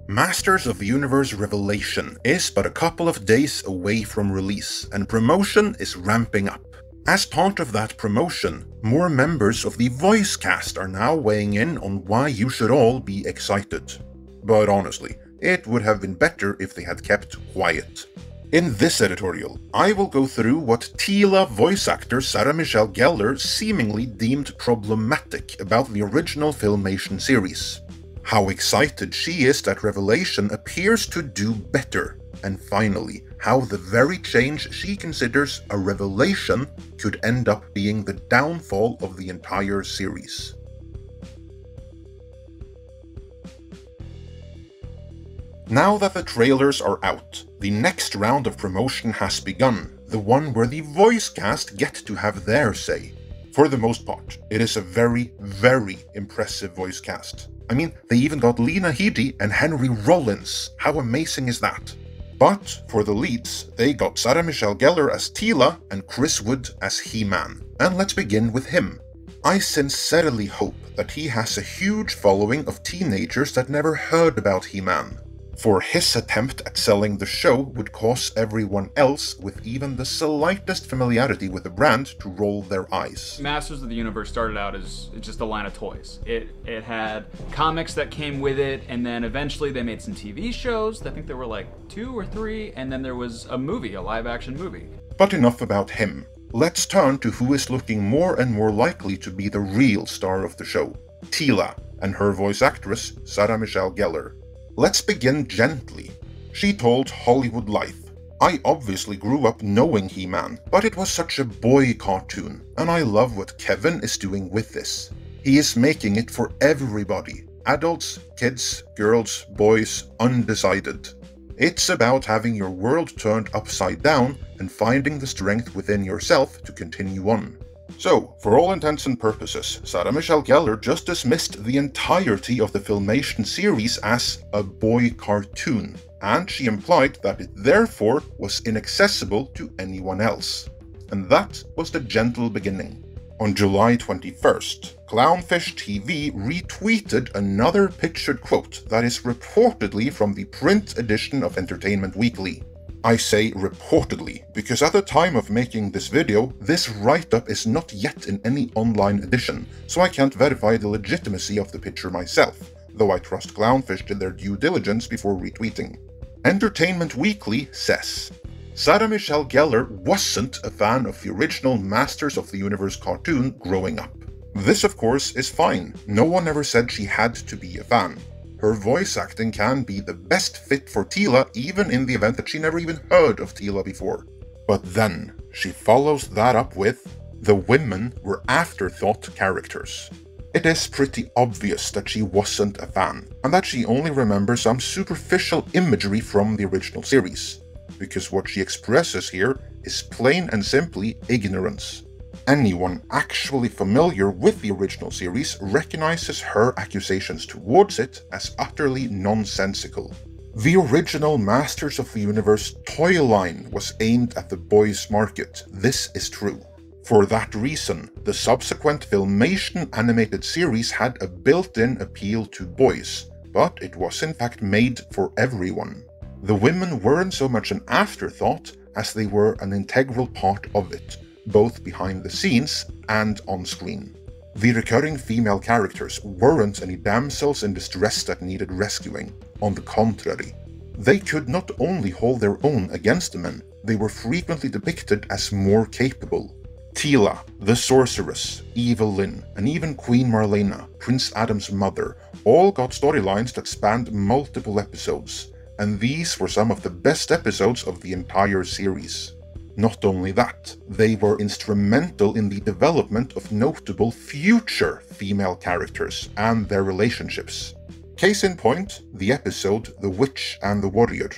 Masters of the Universe Revelation is but a couple of days away from release, and promotion is ramping up. As part of that promotion, more members of the voice cast are now weighing in on why you should all be excited. But honestly, it would have been better if they had kept quiet. In this editorial, I will go through what Teela voice actor Sarah Michelle Gellar seemingly deemed problematic about the original Filmation series, how excited she is that Revelation appears to do better, and finally, how the very change she considers a revelation could end up being the downfall of the entire series. Now that the trailers are out, the next round of promotion has begun, the one where the voice cast get to have their say. For the most part, it is a very, very impressive voice cast. I mean, they even got Lena Headey and Henry Rollins. How amazing is that? But for the leads, they got Sarah Michelle Gellar as Teela and Chris Wood as He-Man. And let's begin with him. I sincerely hope that he has a huge following of teenagers that never heard about He-Man, for his attempt at selling the show would cause everyone else with even the slightest familiarity with the brand to roll their eyes. Masters of the Universe started out as just a line of toys. It had comics that came with it, and then eventually they made some TV shows. I think there were like 2 or 3, and then there was a movie, a live-action movie. But enough about him. Let's turn to who is looking more and more likely to be the real star of the show, Teela, and her voice actress, Sarah Michelle Gellar. Let's begin gently. She told Hollywood Life, "I obviously grew up knowing He-Man, but it was such a boy cartoon, and I love what Kevin is doing with this. He is making it for everybody, adults, kids, girls, boys, undecided. It's about having your world turned upside down and finding the strength within yourself to continue on." So, for all intents and purposes, Sarah Michelle Gellar just dismissed the entirety of the Filmation series as a boy cartoon, and she implied that it therefore was inaccessible to anyone else. And that was the gentle beginning. On July 21st, Clownfish TV retweeted another pictured quote that is reportedly from the print edition of Entertainment Weekly. I say reportedly, because at the time of making this video, this write-up is not yet in any online edition, so I can't verify the legitimacy of the picture myself, though I trust Clownfish did their due diligence before retweeting. Entertainment Weekly says, Sarah Michelle Gellar wasn't a fan of the original Masters of the Universe cartoon growing up. This of course is fine, no one ever said she had to be a fan. Her voice acting can be the best fit for Teela even in the event that she never even heard of Teela before. But then, she follows that up with, the women were afterthought characters. It is pretty obvious that she wasn't a fan, and that she only remembers some superficial imagery from the original series, because what she expresses here is plain and simply ignorance. Anyone actually familiar with the original series recognizes her accusations towards it as utterly nonsensical. The original Masters of the Universe toy line was aimed at the boys' market, this is true. For that reason, the subsequent Filmation animated series had a built-in appeal to boys, but it was in fact made for everyone. The women weren't so much an afterthought as they were an integral part of it, both behind the scenes and on screen. The recurring female characters weren't any damsels in distress that needed rescuing. On the contrary, they could not only hold their own against the men, they were frequently depicted as more capable. Teela, the Sorceress, Evil Lynn, and even Queen Marlena, Prince Adam's mother, all got storylines that spanned multiple episodes, and these were some of the best episodes of the entire series. Not only that, they were instrumental in the development of notable future female characters and their relationships. Case in point, the episode The Witch and the Warrior.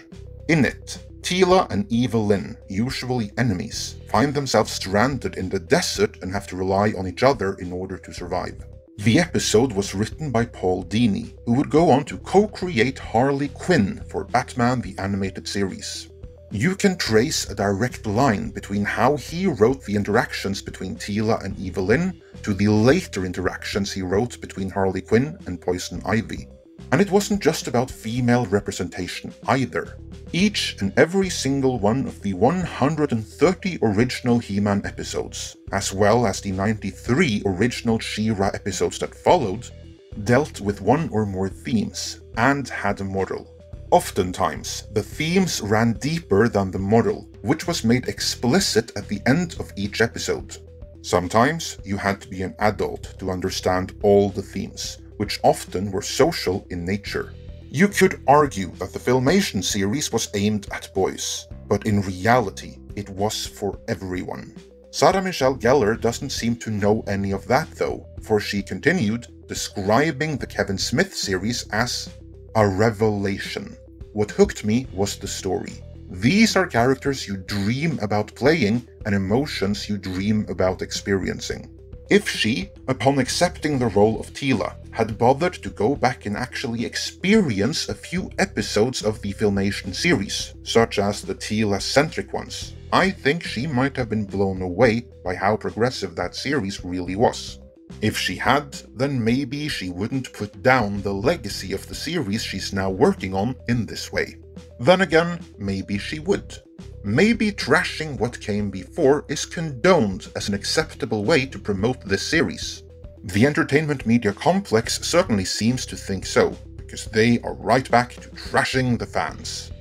In it, Teela and Evil Lynn, usually enemies, find themselves stranded in the desert and have to rely on each other in order to survive. The episode was written by Paul Dini, who would go on to co-create Harley Quinn for Batman the Animated Series. You can trace a direct line between how he wrote the interactions between Teela and Evil Lynn to the later interactions he wrote between Harley Quinn and Poison Ivy. And it wasn't just about female representation either. Each and every single one of the 130 original He-Man episodes, as well as the 93 original She-Ra episodes that followed, dealt with one or more themes and had a moral. Oftentimes, the themes ran deeper than the moral, which was made explicit at the end of each episode. Sometimes you had to be an adult to understand all the themes, which often were social in nature. You could argue that the Filmation series was aimed at boys, but in reality, it was for everyone. Sarah Michelle Gellar doesn't seem to know any of that though, for she continued, describing the Kevin Smith series as a revelation. What hooked me was the story. These are characters you dream about playing and emotions you dream about experiencing. If she, upon accepting the role of Teela, had bothered to go back and actually experience a few episodes of the Filmation series, such as the Teela-centric ones, I think she might have been blown away by how progressive that series really was. If she had, then maybe she wouldn't put down the legacy of the series she's now working on in this way. Then again, maybe she would. Maybe trashing what came before is condoned as an acceptable way to promote this series. The entertainment media complex certainly seems to think so, because they are right back to trashing the fans.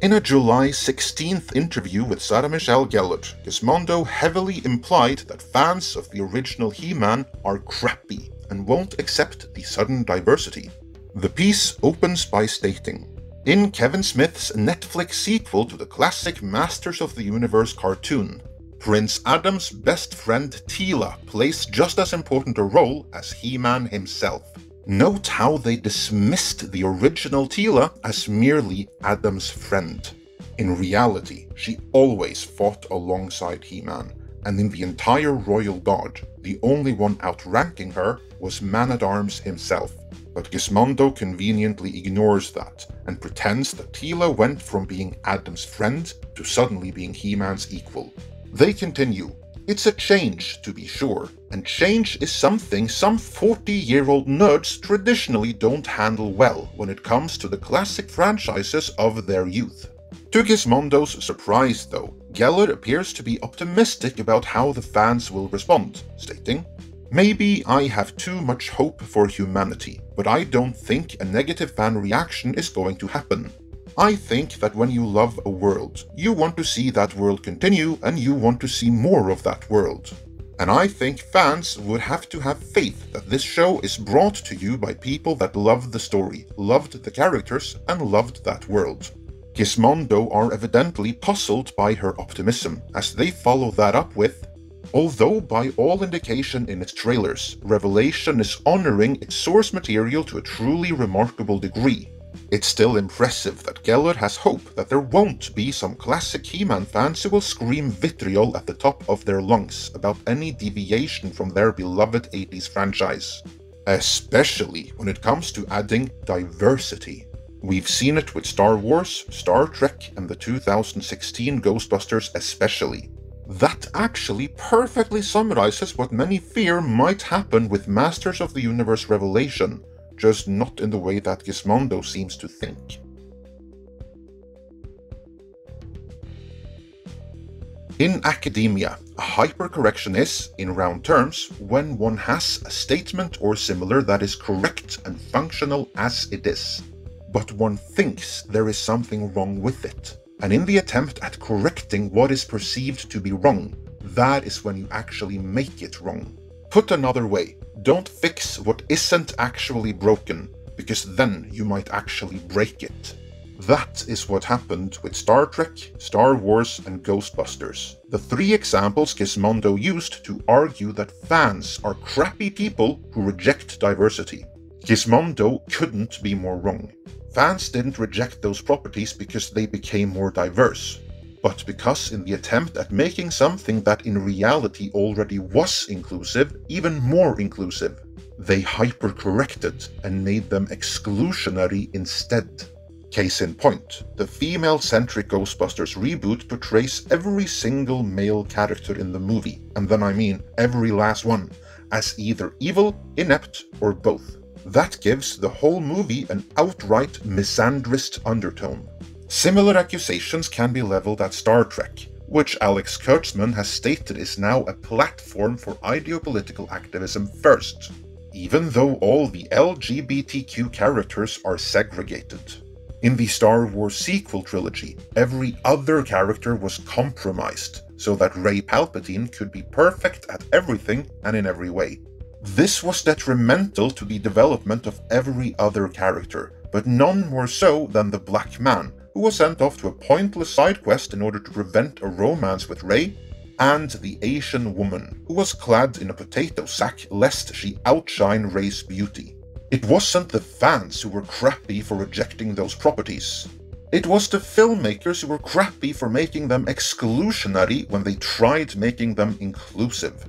In a July 16th interview with Sarah Michelle Gellar, Gizmondo heavily implied that fans of the original He-Man are crappy and won't accept the sudden diversity. The piece opens by stating, "In Kevin Smith's Netflix sequel to the classic Masters of the Universe cartoon, Prince Adam's best friend Teela plays just as important a role as He-Man himself. Note how they dismissed the original Teela as merely Adam's friend. In reality, she always fought alongside He-Man, and in the entire Royal Guard, the only one outranking her was Man-at-Arms himself. But Gizmondo conveniently ignores that, and pretends that Teela went from being Adam's friend to suddenly being He-Man's equal. They continue, "It's a change, to be sure, and change is something some 40-year-old nerds traditionally don't handle well when it comes to the classic franchises of their youth." To Gizmondo's surprise though, Gellar appears to be optimistic about how the fans will respond, stating, "Maybe I have too much hope for humanity, but I don't think a negative fan reaction is going to happen. I think that when you love a world, you want to see that world continue and you want to see more of that world. And I think fans would have to have faith that this show is brought to you by people that loved the story, loved the characters, and loved that world." Gizmondo are evidently puzzled by her optimism, as they follow that up with, "Although by all indication in its trailers, Revelation is honoring its source material to a truly remarkable degree, it's still impressive that Gellar has hope that there won't be some classic He-Man fans who will scream vitriol at the top of their lungs about any deviation from their beloved 80s franchise. Especially when it comes to adding diversity. We've seen it with Star Wars, Star Trek, and the 2016 Ghostbusters especially. That actually perfectly summarizes what many fear might happen with Masters of the Universe Revelation, just not in the way that Gizmondo seems to think." In academia, a hypercorrection is, in round terms, when one has a statement or similar that is correct and functional as it is, but one thinks there is something wrong with it. And in the attempt at correcting what is perceived to be wrong, that is when you actually make it wrong. Put another way, don't fix what isn't actually broken, because then you might actually break it. That is what happened with Star Trek, Star Wars, and Ghostbusters. The three examples Gizmondo used to argue that fans are crappy people who reject diversity. Gizmondo couldn't be more wrong. Fans didn't reject those properties because they became more diverse, but because in the attempt at making something that in reality already was inclusive even more inclusive, they hypercorrected and made them exclusionary instead. Case in point, the female-centric Ghostbusters reboot portrays every single male character in the movie, and then I mean every last one, as either evil, inept, or both. That gives the whole movie an outright misandrist undertone. Similar accusations can be leveled at Star Trek, which Alex Kurtzman has stated is now a platform for ideopolitical activism first, even though all the LGBTQ characters are segregated. In the Star Wars sequel trilogy, every other character was compromised, so that Rey Palpatine could be perfect at everything and in every way. This was detrimental to the development of every other character, but none more so than the Black Man, who was sent off to a pointless side quest in order to prevent a romance with Rey, and the Asian woman, who was clad in a potato sack lest she outshine Rey's beauty. It wasn't the fans who were crappy for rejecting those properties. It was the filmmakers who were crappy for making them exclusionary when they tried making them inclusive.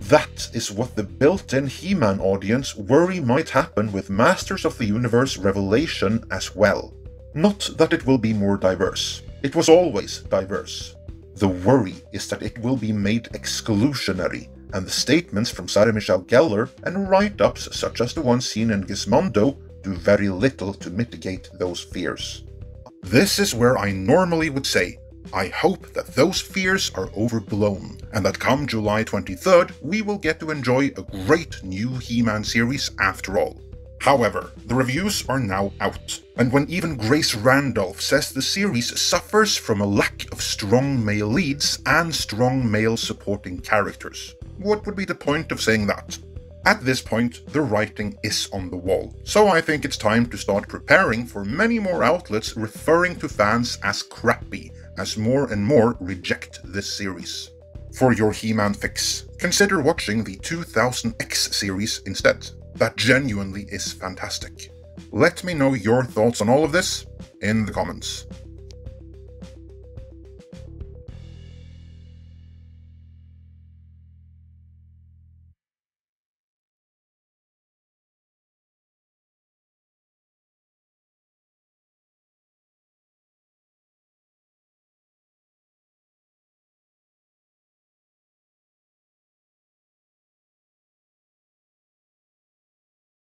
That is what the built-in He-Man audience worry might happen with Masters of the Universe Revelation as well. Not that it will be more diverse. It was always diverse. The worry is that it will be made exclusionary, and the statements from Sarah Michelle Gellar and write-ups such as the one seen in Gizmondo do very little to mitigate those fears. This is where I normally would say, I hope that those fears are overblown, and that come July 23rd we will get to enjoy a great new He-Man series after all. However, the reviews are now out, and when even Grace Randolph says the series suffers from a lack of strong male leads and strong male supporting characters, what would be the point of saying that? At this point, the writing is on the wall, so I think it's time to start preparing for many more outlets referring to fans as crappy, as more and more reject this series. For your He-Man fix, consider watching the 2000X series instead. That genuinely is fantastic. Let me know your thoughts on all of this in the comments.